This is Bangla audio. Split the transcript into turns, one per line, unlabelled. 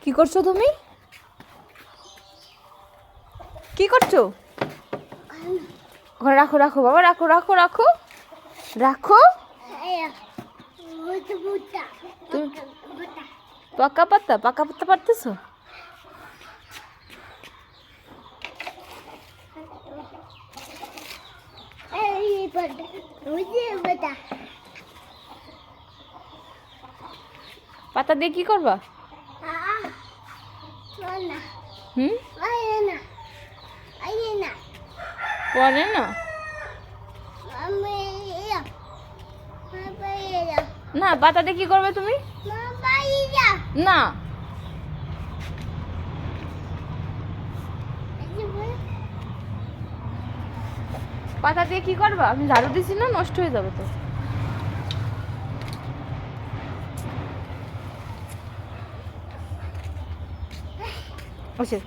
কি করছো তুমি? কি করছো? ওখানে রাখো রাখো বাবা, রাখো রাখো রাখো রাখো। তুমি পাকা পাতা পারতেছো? পাতা দিয়ে কি করবা? হুম, পরে না না, পাতা দিয়ে কি করবে তুমি? না, পাতা দিয়ে কি করবা? আমি ঝাড়ু দিছি না, নষ্ট হয়ে যাবে তো। আচ্ছা